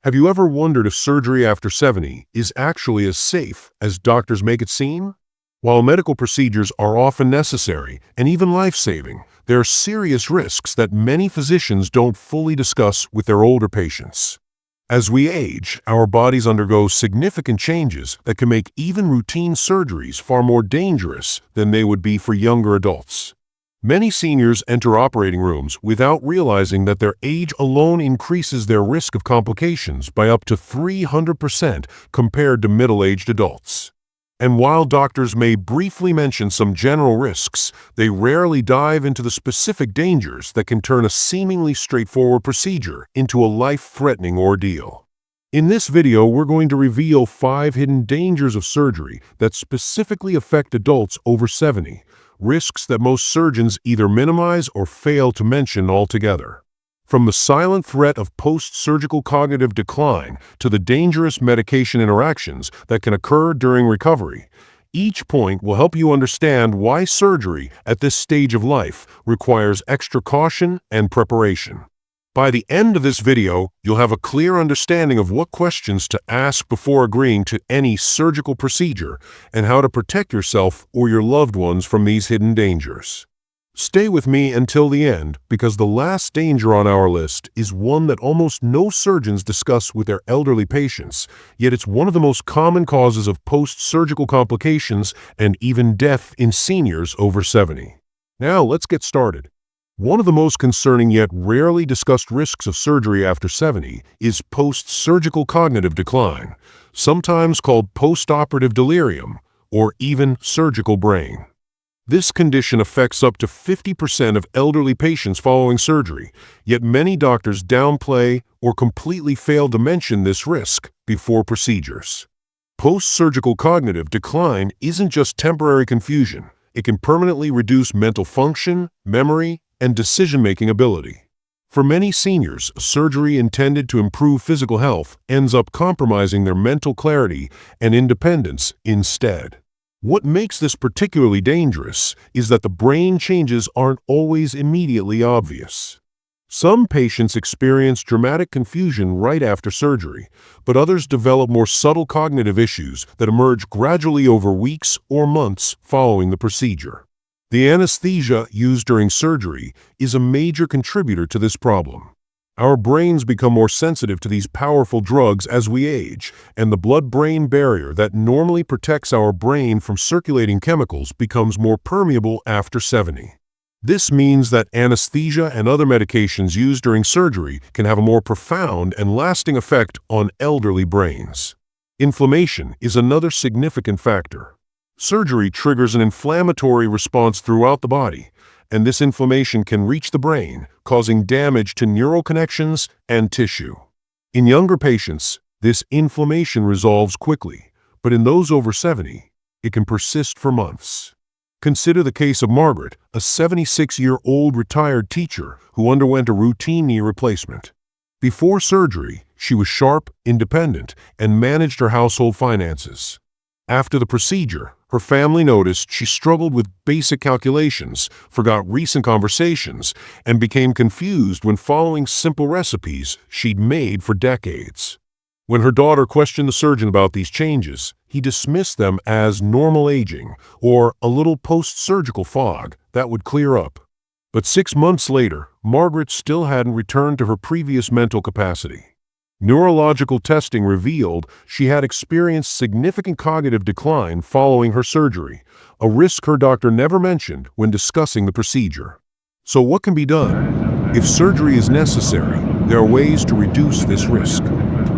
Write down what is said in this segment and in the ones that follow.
Have you ever wondered if surgery after 70 is actually as safe as doctors make it seem? While medical procedures are often necessary and even life-saving, there are serious risks that many physicians don't fully discuss with their older patients. As we age, our bodies undergo significant changes that can make even routine surgeries far more dangerous than they would be for younger adults. Many seniors enter operating rooms without realizing that their age alone increases their risk of complications by up to 300% compared to middle-aged adults. And while doctors may briefly mention some general risks, they rarely dive into the specific dangers that can turn a seemingly straightforward procedure into a life-threatening ordeal. In this video, we're going to reveal 5 hidden dangers of surgery that specifically affect adults over 70, risks that most surgeons either minimize or fail to mention altogether. From the silent threat of post-surgical cognitive decline to the dangerous medication interactions that can occur during recovery, each point will help you understand why surgery at this stage of life requires extra caution and preparation. By the end of this video, you'll have a clear understanding of what questions to ask before agreeing to any surgical procedure and how to protect yourself or your loved ones from these hidden dangers. Stay with me until the end, because the last danger on our list is one that almost no surgeons discuss with their elderly patients, yet it's one of the most common causes of post-surgical complications and even death in seniors over 70. Now let's get started. One of the most concerning yet rarely discussed risks of surgery after 70 is post-surgical cognitive decline, sometimes called postoperative delirium or even surgical brain. This condition affects up to 50% of elderly patients following surgery, yet many doctors downplay or completely fail to mention this risk before procedures. Post-surgical cognitive decline isn't just temporary confusion. It can permanently reduce mental function, memory, and decision-making ability. For many seniors, surgery intended to improve physical health ends up compromising their mental clarity and independence instead. What makes this particularly dangerous is that the brain changes aren't always immediately obvious. Some patients experience dramatic confusion right after surgery, but others develop more subtle cognitive issues that emerge gradually over weeks or months following the procedure. The anesthesia used during surgery is a major contributor to this problem. Our brains become more sensitive to these powerful drugs as we age, and the blood-brain barrier that normally protects our brain from circulating chemicals becomes more permeable after 70. This means that anesthesia and other medications used during surgery can have a more profound and lasting effect on elderly brains. Inflammation is another significant factor. Surgery triggers an inflammatory response throughout the body, and this inflammation can reach the brain, causing damage to neural connections and tissue. In younger patients, this inflammation resolves quickly, but in those over 70, it can persist for months. Consider the case of Margaret, a 76-year-old retired teacher who underwent a routine knee replacement. Before surgery, she was sharp, independent, and managed her household finances. After the procedure, her family noticed she struggled with basic calculations, forgot recent conversations, and became confused when following simple recipes she'd made for decades. When her daughter questioned the surgeon about these changes, he dismissed them as normal aging or a little post-surgical fog that would clear up. But 6 months later, Margaret still hadn't returned to her previous mental capacity. Neurological testing revealed she had experienced significant cognitive decline following her surgery, a risk her doctor never mentioned when discussing the procedure. So what can be done? If surgery is necessary, there are ways to reduce this risk.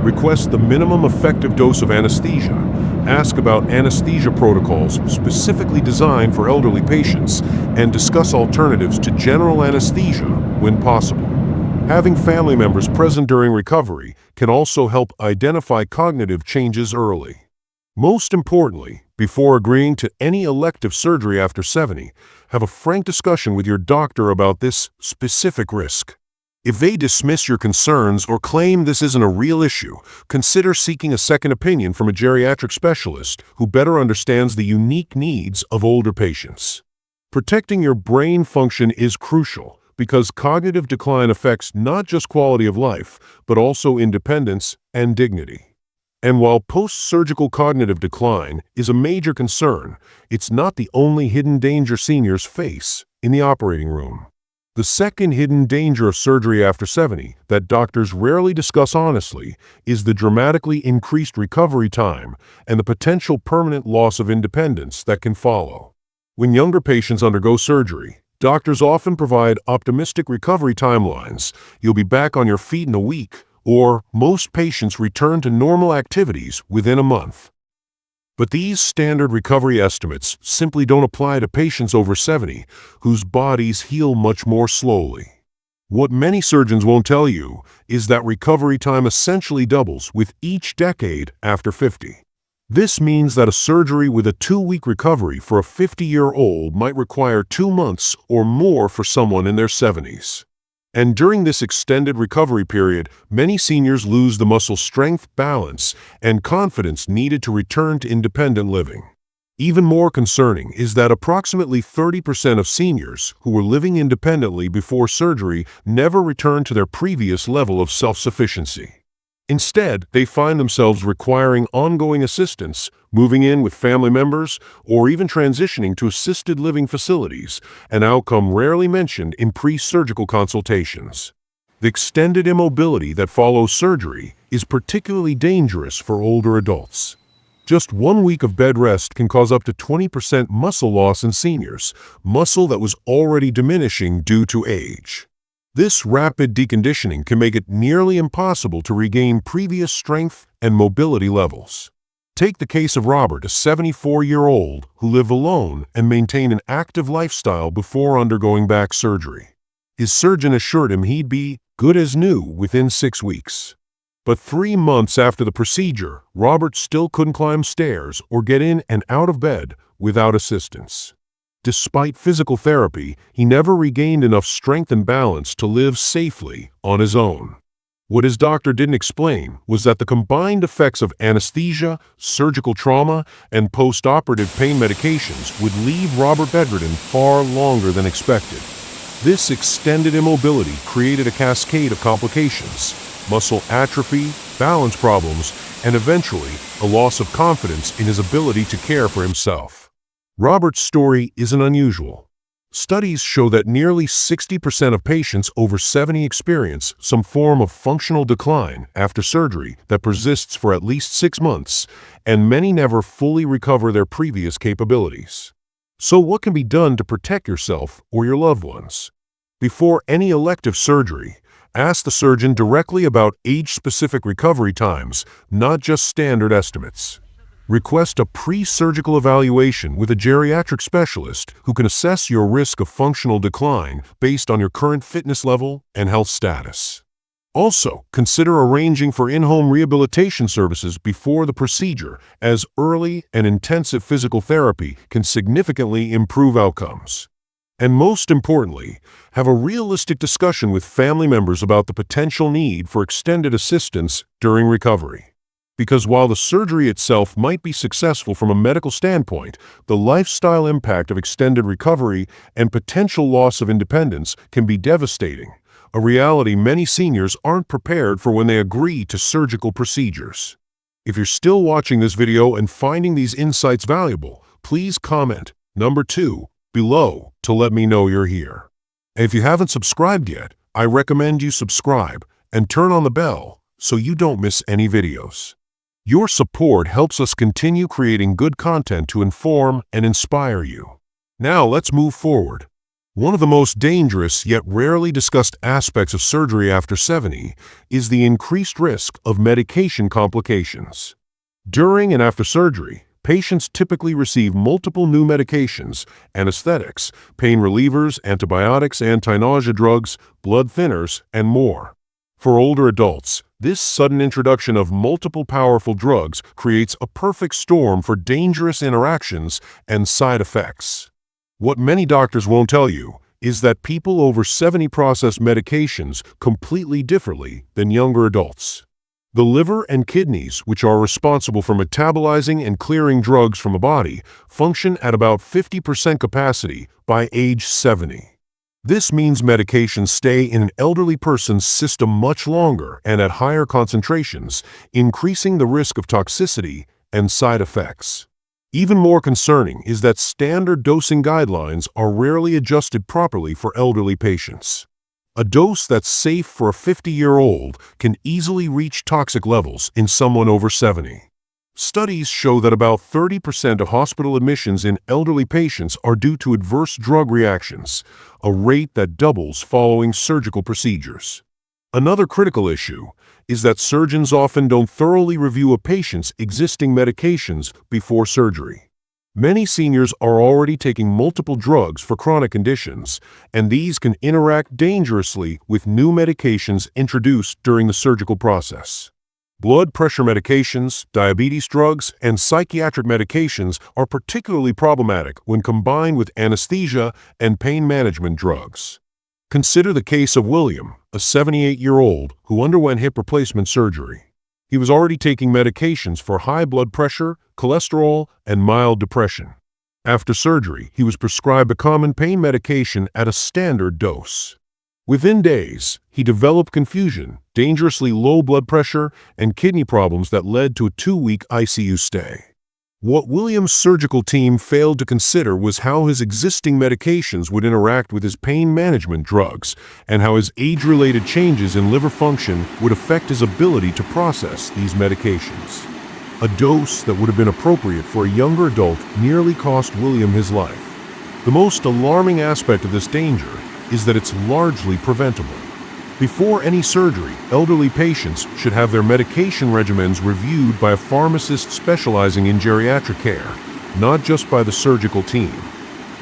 Request the minimum effective dose of anesthesia. Ask about anesthesia protocols specifically designed for elderly patients, and discuss alternatives to general anesthesia when possible. Having family members present during recovery can also help identify cognitive changes early. Most importantly, before agreeing to any elective surgery after 70, have a frank discussion with your doctor about this specific risk. If they dismiss your concerns or claim this isn't a real issue, consider seeking a second opinion from a geriatric specialist who better understands the unique needs of older patients. Protecting your brain function is crucial, because cognitive decline affects not just quality of life, but also independence and dignity. And while post-surgical cognitive decline is a major concern, it's not the only hidden danger seniors face in the operating room. The second hidden danger of surgery after 70 that doctors rarely discuss honestly is the dramatically increased recovery time and the potential permanent loss of independence that can follow. When younger patients undergo surgery, doctors often provide optimistic recovery timelines. You'll be back on your feet in a week, or most patients return to normal activities within a month. But these standard recovery estimates simply don't apply to patients over 70 whose bodies heal much more slowly. What many surgeons won't tell you is that recovery time essentially doubles with each decade after 50. This means that a surgery with a 2-week recovery for a 50-year-old might require 2 months or more for someone in their 70s. And during this extended recovery period, many seniors lose the muscle strength, balance, and confidence needed to return to independent living. Even more concerning is that approximately 30% of seniors who were living independently before surgery never returned to their previous level of self-sufficiency. Instead, they find themselves requiring ongoing assistance, moving in with family members, or even transitioning to assisted living facilities, an outcome rarely mentioned in pre-surgical consultations. The extended immobility that follows surgery is particularly dangerous for older adults. Just 1 week of bed rest can cause up to 20% muscle loss in seniors, muscle that was already diminishing due to age. This rapid deconditioning can make it nearly impossible to regain previous strength and mobility levels. Take the case of Robert, a 74-year-old who lived alone and maintained an active lifestyle before undergoing back surgery. His surgeon assured him he'd be good as new within 6 weeks. But 3 months after the procedure, Robert still couldn't climb stairs or get in and out of bed without assistance. Despite physical therapy, he never regained enough strength and balance to live safely on his own. What his doctor didn't explain was that the combined effects of anesthesia, surgical trauma, and post-operative pain medications would leave Robert bedridden far longer than expected. This extended immobility created a cascade of complications: muscle atrophy, balance problems, and eventually a loss of confidence in his ability to care for himself. Robert's story isn't unusual. Studies show that nearly 60% of patients over 70 experience some form of functional decline after surgery that persists for at least 6 months, and many never fully recover their previous capabilities. So what can be done to protect yourself or your loved ones? Before any elective surgery, ask the surgeon directly about age-specific recovery times, not just standard estimates. Request a pre-surgical evaluation with a geriatric specialist who can assess your risk of functional decline based on your current fitness level and health status. Also, consider arranging for in-home rehabilitation services before the procedure, as early and intensive physical therapy can significantly improve outcomes. And most importantly, have a realistic discussion with family members about the potential need for extended assistance during recovery. Because while the surgery itself might be successful from a medical standpoint, the lifestyle impact of extended recovery and potential loss of independence can be devastating, a reality many seniors aren't prepared for when they agree to surgical procedures. If you're still watching this video and finding these insights valuable, please comment number 2 below to let me know you're here. And if you haven't subscribed yet, I recommend you subscribe and turn on the bell so you don't miss any videos. Your support helps us continue creating good content to inform and inspire you. Now let's move forward. One of the most dangerous yet rarely discussed aspects of surgery after 70 is the increased risk of medication complications. During and after surgery, patients typically receive multiple new medications: anesthetics, pain relievers, antibiotics, anti-nausea drugs, blood thinners, and more. For older adults, this sudden introduction of multiple powerful drugs creates a perfect storm for dangerous interactions and side effects. What many doctors won't tell you is that people over 70 process medications completely differently than younger adults. The liver and kidneys, which are responsible for metabolizing and clearing drugs from the body, function at about 50% capacity by age 70. This means medications stay in an elderly person's system much longer and at higher concentrations, increasing the risk of toxicity and side effects. Even more concerning is that standard dosing guidelines are rarely adjusted properly for elderly patients. A dose that's safe for a 50-year-old can easily reach toxic levels in someone over 70. Studies show that about 30% of hospital admissions in elderly patients are due to adverse drug reactions, a rate that doubles following surgical procedures. Another critical issue is that surgeons often don't thoroughly review a patient's existing medications before surgery. Many seniors are already taking multiple drugs for chronic conditions, and these can interact dangerously with new medications introduced during the surgical process. Blood pressure medications, diabetes drugs, and psychiatric medications are particularly problematic when combined with anesthesia and pain management drugs. Consider the case of William, a 78-year-old who underwent hip replacement surgery. He was already taking medications for high blood pressure, cholesterol, and mild depression. After surgery, he was prescribed a common pain medication at a standard dose. Within days, he developed confusion, dangerously low blood pressure, and kidney problems that led to a 2-week ICU stay. What William's surgical team failed to consider was how his existing medications would interact with his pain management drugs, and how his age-related changes in liver function would affect his ability to process these medications. A dose that would have been appropriate for a younger adult nearly cost William his life. The most alarming aspect of this danger is that it's largely preventable. Before any surgery, elderly patients should have their medication regimens reviewed by a pharmacist specializing in geriatric care, not just by the surgical team.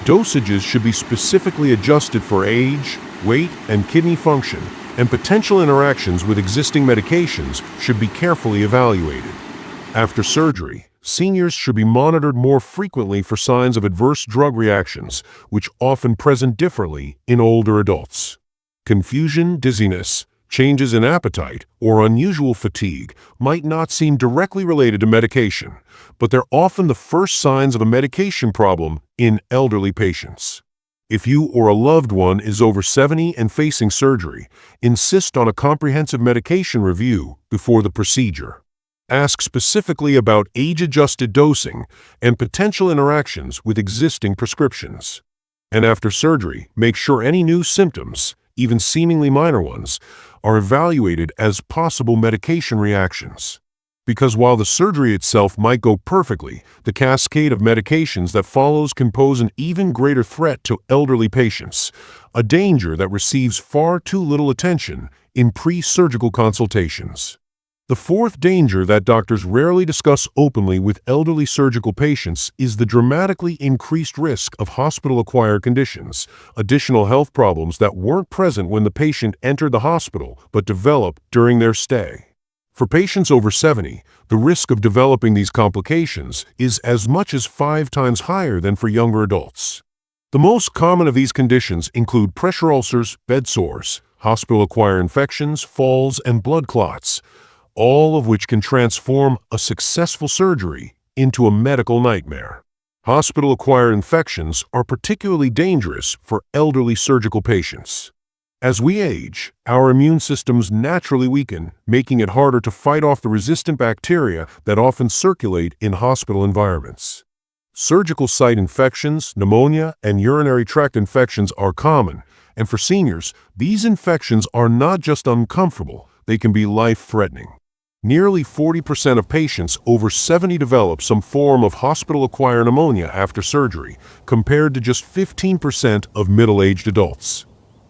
Dosages should be specifically adjusted for age, weight, and kidney function, and potential interactions with existing medications should be carefully evaluated. After surgery, seniors should be monitored more frequently for signs of adverse drug reactions, which often present differently in older adults. Confusion, dizziness, changes in appetite, or unusual fatigue might not seem directly related to medication, but they're often the first signs of a medication problem in elderly patients. If you or a loved one is over 70 and facing surgery, insist on a comprehensive medication review before the procedure. Ask specifically about age-adjusted dosing and potential interactions with existing prescriptions. And after surgery, make sure any new symptoms, even seemingly minor ones, are evaluated as possible medication reactions. Because while the surgery itself might go perfectly, the cascade of medications that follows can pose an even greater threat to elderly patients, a danger that receives far too little attention in pre-surgical consultations. The fourth danger that doctors rarely discuss openly with elderly surgical patients is the dramatically increased risk of hospital-acquired conditions, additional health problems that weren't present when the patient entered the hospital but developed during their stay. For patients over 70, the risk of developing these complications is as much as 5 times higher than for younger adults. The most common of these conditions include pressure ulcers, bed sores, hospital-acquired infections, falls, and blood clots, all of which can transform a successful surgery into a medical nightmare. Hospital-acquired infections are particularly dangerous for elderly surgical patients. As we age, our immune systems naturally weaken, making it harder to fight off the resistant bacteria that often circulate in hospital environments. Surgical site infections, pneumonia, and urinary tract infections are common, and for seniors, these infections are not just uncomfortable, they can be life-threatening. Nearly 40% of patients over 70 develop some form of hospital-acquired pneumonia after surgery, compared to just 15% of middle-aged adults.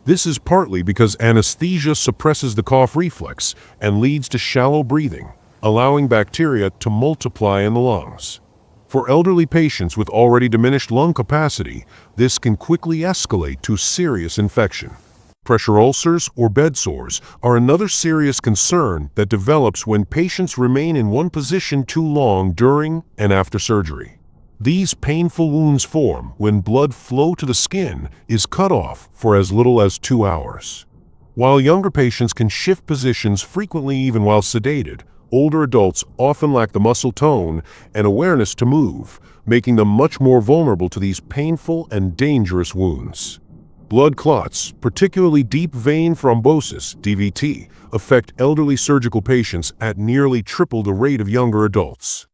This is partly because anesthesia suppresses the cough reflex and leads to shallow breathing, allowing bacteria to multiply in the lungs. For elderly patients with already diminished lung capacity, this can quickly escalate to serious infection. Pressure ulcers or bed sores are another serious concern that develops when patients remain in one position too long during and after surgery. These painful wounds form when blood flow to the skin is cut off for as little as 2 hours. While younger patients can shift positions frequently even while sedated, older adults often lack the muscle tone and awareness to move, making them much more vulnerable to these painful and dangerous wounds. Blood clots, particularly deep vein thrombosis (DVT), affect elderly surgical patients at nearly triple the rate of younger adults.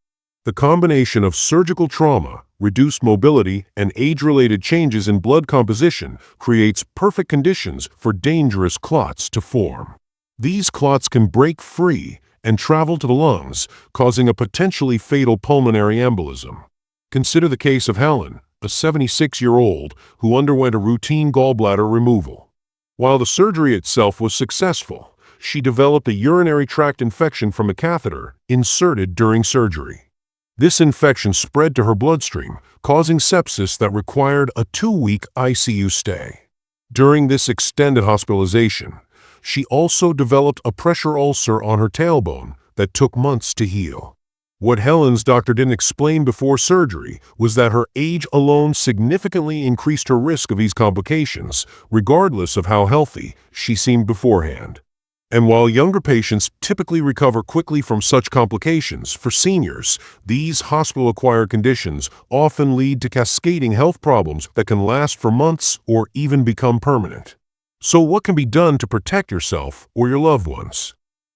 The combination of surgical trauma, reduced mobility, and age-related changes in blood composition creates perfect conditions for dangerous clots to form. These clots can break free and travel to the lungs, causing a potentially fatal pulmonary embolism. Consider the case of Helen, a 76-year-old who underwent a routine gallbladder removal. While the surgery itself was successful, she developed a urinary tract infection from a catheter inserted during surgery. This infection spread to her bloodstream, causing sepsis that required a 2-week ICU stay. During this extended hospitalization, she also developed a pressure ulcer on her tailbone that took months to heal. What Helen's doctor didn't explain before surgery was that her age alone significantly increased her risk of these complications, regardless of how healthy she seemed beforehand. And while younger patients typically recover quickly from such complications, for seniors, these hospital-acquired conditions often lead to cascading health problems that can last for months or even become permanent. So what can be done to protect yourself or your loved ones?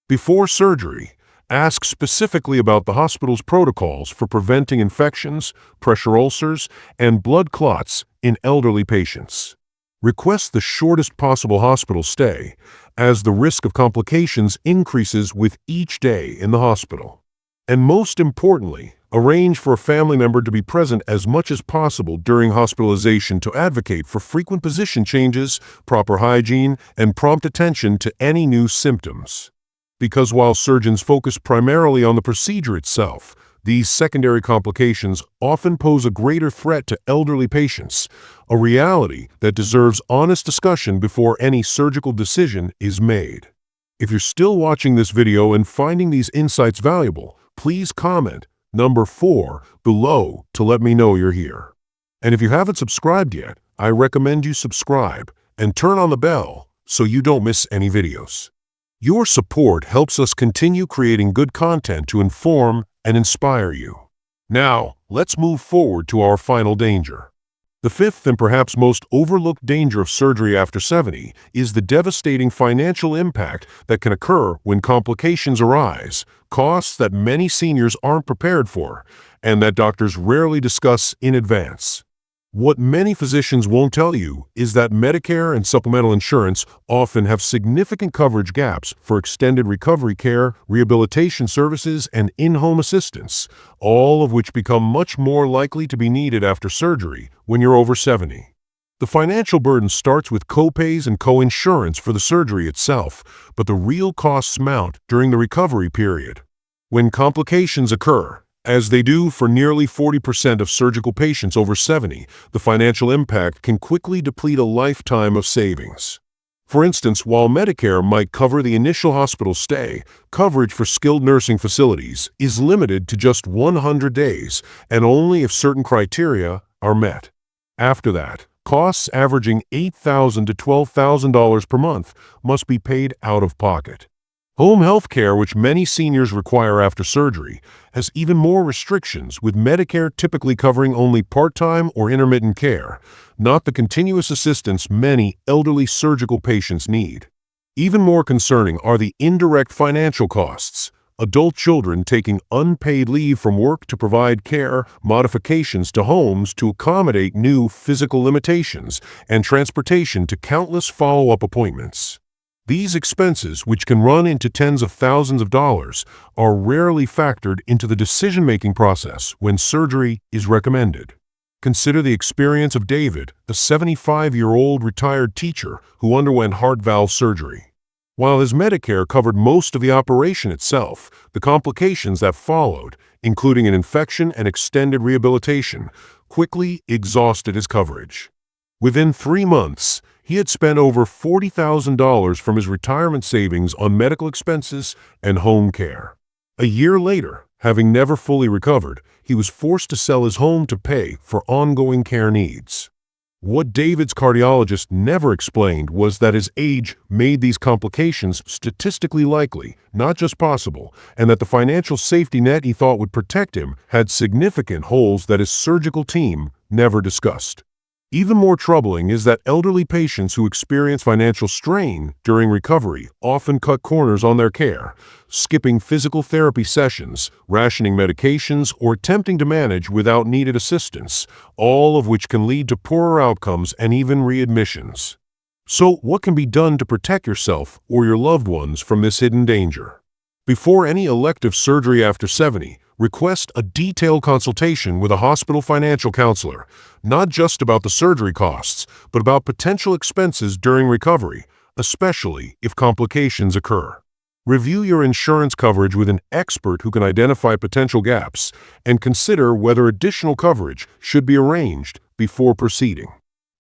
Before surgery, ask specifically about the hospital's protocols for preventing infections, pressure ulcers, and blood clots in elderly patients. Request the shortest possible hospital stay, as the risk of complications increases with each day in the hospital. And most importantly, arrange for a family member to be present as much as possible during hospitalization to advocate for frequent position changes, proper hygiene, and prompt attention to any new symptoms. Because while surgeons focus primarily on the procedure itself, these secondary complications often pose a greater threat to elderly patients, a reality that deserves honest discussion before any surgical decision is made. If you're still watching this video and finding these insights valuable, please comment number 4 below to let me know you're here. And if you haven't subscribed yet, I recommend you subscribe and turn on the bell so you don't miss any videos. Your support helps us continue creating good content to inform and inspire you. Now, let's move forward to our final danger. The fifth and perhaps most overlooked danger of surgery after 70 is the devastating financial impact that can occur when complications arise, costs that many seniors aren't prepared for, and that doctors rarely discuss in advance. What many physicians won't tell you is that Medicare and supplemental insurance often have significant coverage gaps for extended recovery care, rehabilitation services, and in-home assistance, all of which become much more likely to be needed after surgery when you're over 70. The financial burden starts with copays and co-insurance for the surgery itself, but the real costs mount during the recovery period. When complications occur, as they do for nearly 40% of surgical patients over 70, the financial impact can quickly deplete a lifetime of savings. For instance, while Medicare might cover the initial hospital stay, coverage for skilled nursing facilities is limited to just 100 days, and only if certain criteria are met. After that, costs averaging $8,000 to $12,000 per month must be paid out of pocket. Home health care, which many seniors require after surgery, has even more restrictions, with Medicare typically covering only part-time or intermittent care, not the continuous assistance many elderly surgical patients need. Even more concerning are the indirect financial costs. Adult children taking unpaid leave from work to provide care, modifications to homes to accommodate new physical limitations, and transportation to countless follow-up appointments. These expenses, which can run into tens of thousands of dollars, are rarely factored into the decision-making process when surgery is recommended. Consider the experience of David, a 75-year-old retired teacher who underwent heart valve surgery. While his Medicare covered most of the operation itself, the complications that followed, including an infection and extended rehabilitation, quickly exhausted his coverage. Within 3 months, he had spent over $40,000 from his retirement savings on medical expenses and home care. A year later, having never fully recovered, he was forced to sell his home to pay for ongoing care needs. What David's cardiologist never explained was that his age made these complications statistically likely, not just possible, and that the financial safety net he thought would protect him had significant holes that his surgical team never discussed. Even more troubling is that elderly patients who experience financial strain during recovery often cut corners on their care, skipping physical therapy sessions, rationing medications, or attempting to manage without needed assistance, all of which can lead to poorer outcomes and even readmissions. So, what can be done to protect yourself or your loved ones from this hidden danger? Before any elective surgery after 70, request a detailed consultation with a hospital financial counselor, not just about the surgery costs, but about potential expenses during recovery, especially if complications occur. Review your insurance coverage with an expert who can identify potential gaps, and consider whether additional coverage should be arranged before proceeding.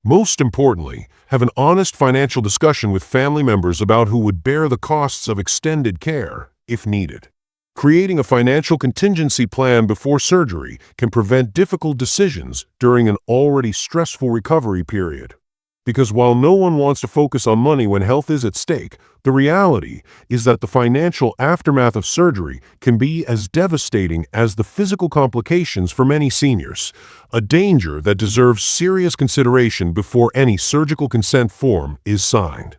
Most importantly, have an honest financial discussion with family members about who would bear the costs of extended care if needed. Creating a financial contingency plan before surgery can prevent difficult decisions during an already stressful recovery period. Because while no one wants to focus on money when health is at stake, the reality is that the financial aftermath of surgery can be as devastating as the physical complications for many seniors, a danger that deserves serious consideration before any surgical consent form is signed.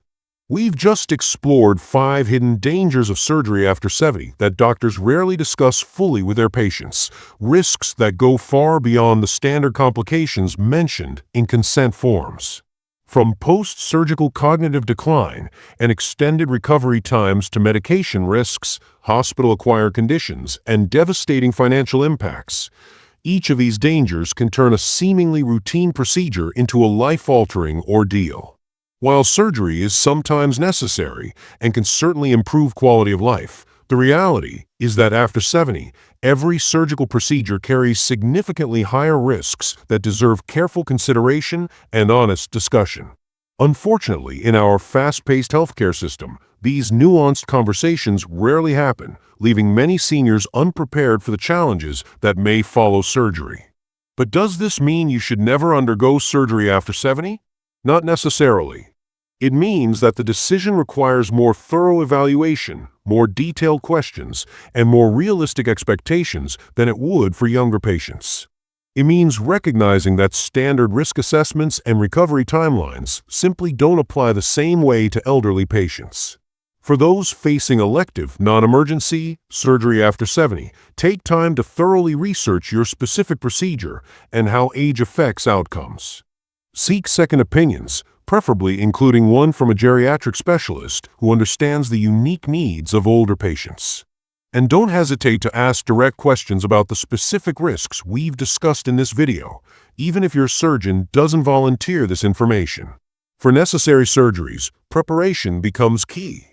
We've just explored 5 hidden dangers of surgery after 70 that doctors rarely discuss fully with their patients, risks that go far beyond the standard complications mentioned in consent forms. From post-surgical cognitive decline and extended recovery times to medication risks, hospital-acquired conditions, and devastating financial impacts, each of these dangers can turn a seemingly routine procedure into a life-altering ordeal. While surgery is sometimes necessary and can certainly improve quality of life, the reality is that after 70, every surgical procedure carries significantly higher risks that deserve careful consideration and honest discussion. Unfortunately, in our fast-paced healthcare system, these nuanced conversations rarely happen, leaving many seniors unprepared for the challenges that may follow surgery. But does this mean you should never undergo surgery after 70? Not necessarily. It means that the decision requires more thorough evaluation, more detailed questions, and more realistic expectations than it would for younger patients. It means recognizing that standard risk assessments and recovery timelines simply don't apply the same way to elderly patients. For those facing elective, non-emergency surgery after 70, take time to thoroughly research your specific procedure and how age affects outcomes. Seek second opinions, preferably including one from a geriatric specialist who understands the unique needs of older patients. And don't hesitate to ask direct questions about the specific risks we've discussed in this video, even if your surgeon doesn't volunteer this information. For necessary surgeries, preparation becomes key.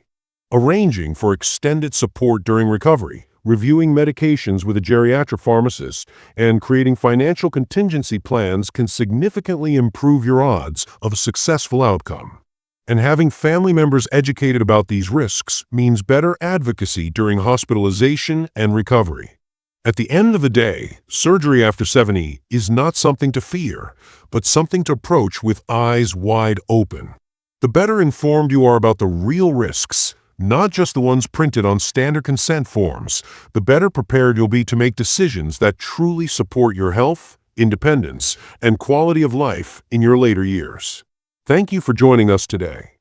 Arranging for extended support during recovery, reviewing medications with a geriatric pharmacist, and creating financial contingency plans can significantly improve your odds of a successful outcome. And having family members educated about these risks means better advocacy during hospitalization and recovery. At the end of the day, surgery after 70 is not something to fear, but something to approach with eyes wide open. The better informed you are about the real risks, not just the ones printed on standard consent forms, the better prepared you'll be to make decisions that truly support your health, independence, and quality of life in your later years. Thank you for joining us today.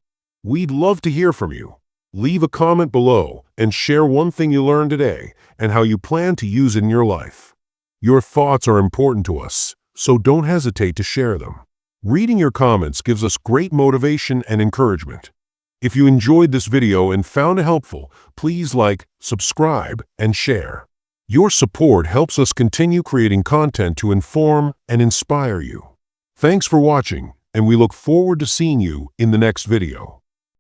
We'd love to hear from you. Leave a comment below and share one thing you learned today and how you plan to use it in your life. Your thoughts are important to us, so don't hesitate to share them. Reading your comments gives us great motivation and encouragement. If you enjoyed this video and found it helpful, please like, subscribe, and share. Your support helps us continue creating content to inform and inspire you. Thanks for watching, and we look forward to seeing you in the next video.